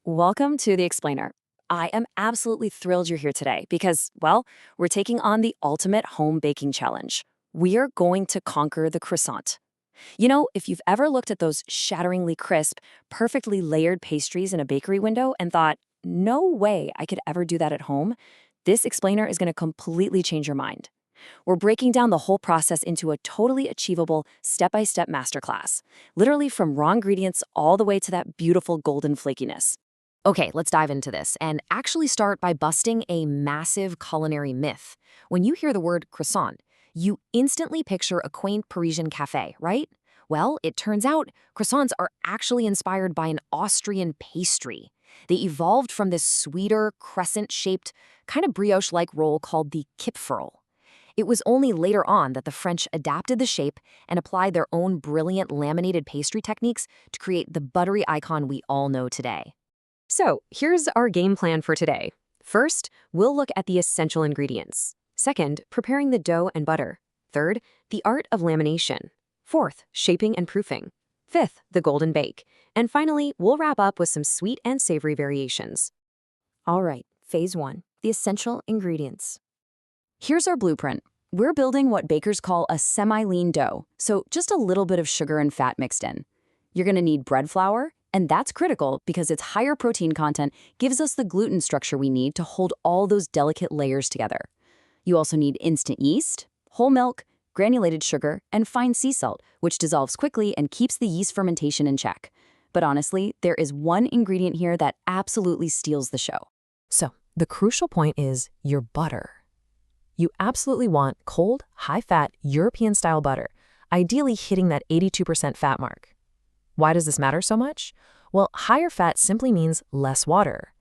Welcome to The Explainer. I am absolutely thrilled you're here today because, well, we're taking on the ultimate home baking challenge. We are going to conquer the croissant. If you've ever looked at those shatteringly crisp, perfectly layered pastries in a bakery window and thought, no way I could ever do that at home, this explainer is going to completely change your mind. We're breaking down the whole process into a totally achievable step-by-step masterclass, literally from raw ingredients all the way to that beautiful golden flakiness. Okay, let's dive into this and actually start by busting a massive culinary myth. When you hear the word croissant, you instantly picture a quaint Parisian cafe, right? Well, it turns out croissants are actually inspired by an Austrian pastry. They evolved from this sweeter, crescent-shaped, kind of brioche-like roll called the kipferl. It was only later on that the French adapted the shape and applied their own brilliant laminated pastry techniques to create the buttery icon we all know today. So, here's our game plan for today. First, we'll look at the essential ingredients. Second, preparing the dough and butter. Third, the art of lamination. Fourth, shaping and proofing. Fifth, the golden bake. And finally, we'll wrap up with some sweet and savory variations. All right, phase one, the essential ingredients. Here's our blueprint. We're building what bakers call a semi-lean dough, so just a little bit of sugar and fat mixed in. You're going to need bread flour, and that's critical because its higher protein content gives us the gluten structure we need to hold all those delicate layers together. You also need instant yeast, whole milk, granulated sugar, and fine sea salt, which dissolves quickly and keeps the yeast fermentation in check. But honestly, there is one ingredient here that absolutely steals the show. So, the crucial point is your butter. You absolutely want cold, high-fat, European-style butter, ideally hitting that 82% fat mark. Why does this matter so much? Well, higher fat simply means less water.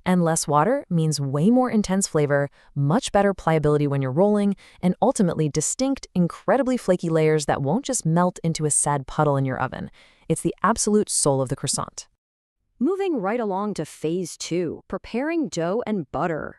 And less water means way more intense flavor, much better pliability when you're rolling, and ultimately distinct, incredibly flaky layers that won't just melt into a sad puddle in your oven. It's the absolute soul of the croissant. Moving right along to phase two, preparing dough and butter.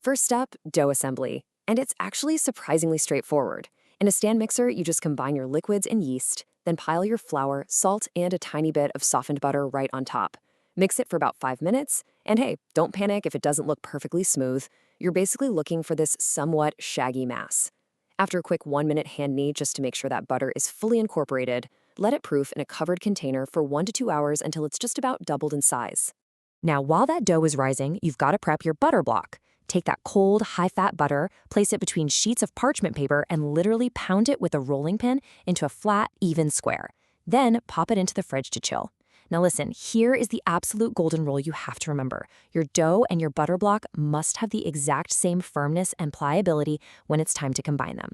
First up, dough assembly. And it's actually surprisingly straightforward. In a stand mixer, you just combine your liquids and yeast, then pile your flour, salt, and a tiny bit of softened butter right on top. Mix it for about 5 minutes, and hey, don't panic if it doesn't look perfectly smooth. You're basically looking for this somewhat shaggy mass. After a quick 1-minute hand knead just to make sure that butter is fully incorporated, let it proof in a covered container for 1 to 2 hours until it's just about doubled in size. Now, while that dough is rising, you've got to prep your butter block. Take that cold, high-fat butter, place it between sheets of parchment paper, and literally pound it with a rolling pin into a flat, even square. Then pop it into the fridge to chill. Now listen, here is the absolute golden rule you have to remember. Your dough and your butter block must have the exact same firmness and pliability when it's time to combine them.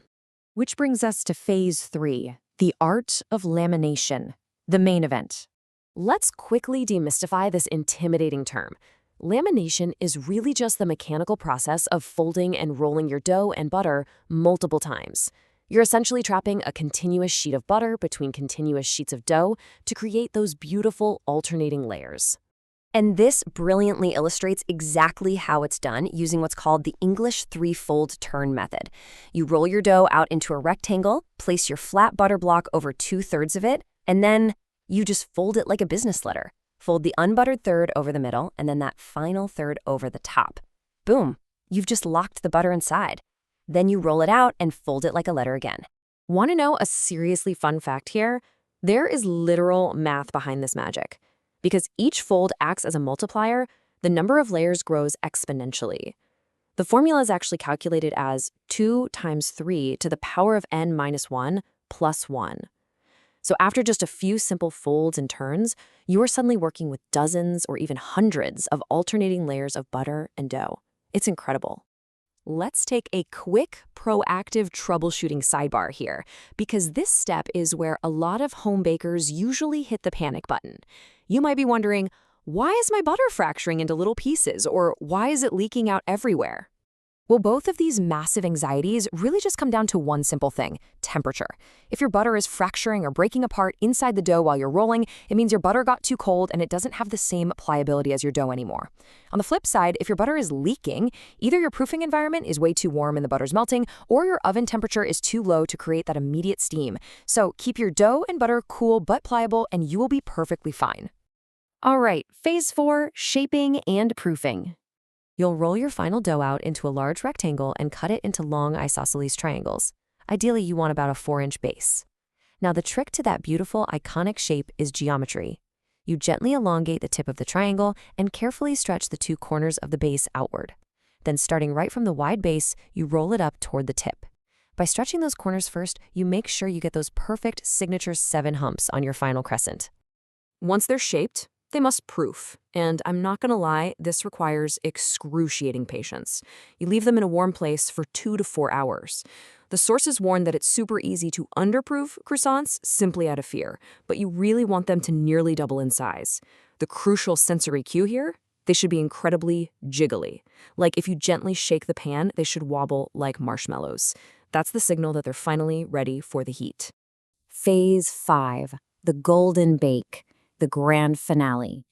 Which brings us to phase three, the art of lamination, the main event. Let's quickly demystify this intimidating term. Lamination is really just the mechanical process of folding and rolling your dough and butter multiple times. You're essentially trapping a continuous sheet of butter between continuous sheets of dough to create those beautiful alternating layers. And this brilliantly illustrates exactly how it's done using what's called the English three-fold turn method. You roll your dough out into a rectangle, place your flat butter block over 2/3 of it, and then you just fold it like a business letter. Fold the unbuttered third over the middle, and then that final third over the top. Boom, you've just locked the butter inside. Then you roll it out and fold it like a letter again. Want to know a seriously fun fact here? There is literal math behind this magic. Because each fold acts as a multiplier, the number of layers grows exponentially. The formula is actually calculated as 2 times 3 to the power of n minus 1 plus 1. So after just a few simple folds and turns, you are suddenly working with dozens or even hundreds of alternating layers of butter and dough. It's incredible. Let's take a quick, proactive troubleshooting sidebar here, because this step is where a lot of home bakers usually hit the panic button. You might be wondering, why is my butter fracturing into little pieces, or why is it leaking out everywhere? Well, both of these massive anxieties really just come down to one simple thing: temperature. If your butter is fracturing or breaking apart inside the dough while you're rolling, it means your butter got too cold and it doesn't have the same pliability as your dough anymore. On the flip side, if your butter is leaking, either your proofing environment is way too warm and the butter's melting, or your oven temperature is too low to create that immediate steam. So keep your dough and butter cool but pliable and you will be perfectly fine. All right, phase 4, shaping and proofing. You'll roll your final dough out into a large rectangle and cut it into long isosceles triangles. Ideally, you want about a 4-inch base. Now, the trick to that beautiful, iconic shape is geometry. You gently elongate the tip of the triangle and carefully stretch the 2 corners of the base outward. Then, starting right from the wide base, you roll it up toward the tip. By stretching those corners first, you make sure you get those perfect signature 7 humps on your final crescent. Once they're shaped, they must proof. And I'm not gonna lie, this requires excruciating patience. You leave them in a warm place for 2 to 4 hours. The sources warn that it's super easy to underproof croissants simply out of fear, but you really want them to nearly double in size. The crucial sensory cue here? They should be incredibly jiggly. Like if you gently shake the pan, they should wobble like marshmallows. That's the signal that they're finally ready for the heat. Phase 5, the golden bake, the grand finale.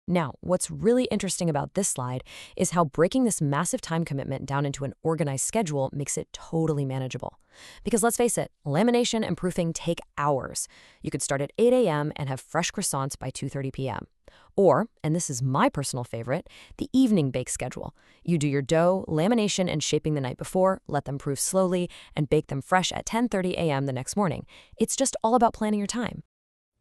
Now, what's really interesting about this slide is how breaking this massive time commitment down into an organized schedule makes it totally manageable. Because let's face it, lamination and proofing take hours. You could start at 8 a.m. and have fresh croissants by 2:30 p.m. Or, and this is my personal favorite, the evening bake schedule. You do your dough, lamination, and shaping the night before, let them proof slowly, and bake them fresh at 10:30 a.m. the next morning. It's just all about planning your time.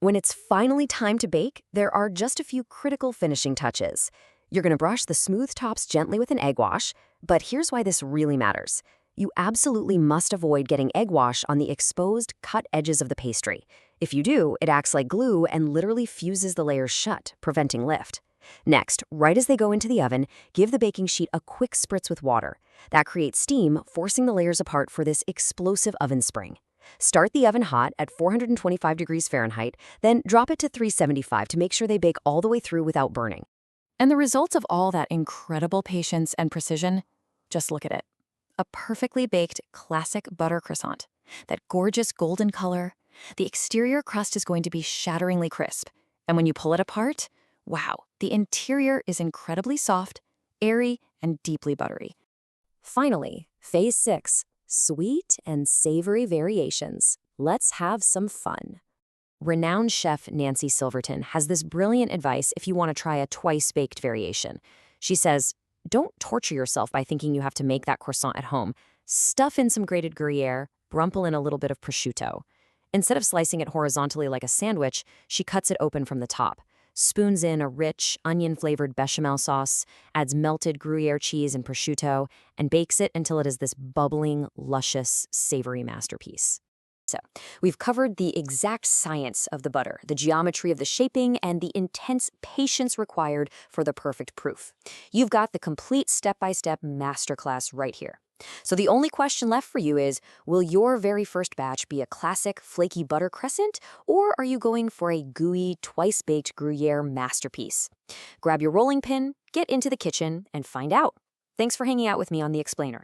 When it's finally time to bake, there are just a few critical finishing touches. You're gonna brush the smooth tops gently with an egg wash, but here's why this really matters. You absolutely must avoid getting egg wash on the exposed, cut edges of the pastry. If you do, it acts like glue and literally fuses the layers shut, preventing lift. Next, right as they go into the oven, give the baking sheet a quick spritz with water. That creates steam, forcing the layers apart for this explosive oven spring. Start the oven hot at 425 degrees Fahrenheit, then drop it to 375 to make sure they bake all the way through without burning. And the results of all that incredible patience and precision? Just look at it. A perfectly baked classic butter croissant. That gorgeous golden color. The exterior crust is going to be shatteringly crisp. And when you pull it apart, wow, the interior is incredibly soft, airy, and deeply buttery. Finally, phase 6, sweet and savory variations. Let's have some fun. Renowned chef Nancy Silverton has this brilliant advice if you want to try a twice-baked variation. She says, don't torture yourself by thinking you have to make that croissant at home. Stuff in some grated Gruyere, brumple in a little bit of prosciutto. Instead of slicing it horizontally like a sandwich, she cuts it open from the top, spoons in a rich, onion-flavored bechamel sauce, adds melted Gruyere cheese and prosciutto, and bakes it until it is this bubbling, luscious, savory masterpiece. So, we've covered the exact science of the butter, the geometry of the shaping, and the intense patience required for the perfect proof. You've got the complete step-by-step masterclass right here. So the only question left for you is, will your very first batch be a classic flaky butter crescent, or are you going for a gooey, twice-baked Gruyere masterpiece? Grab your rolling pin, get into the kitchen, and find out. Thanks for hanging out with me on The Explainer.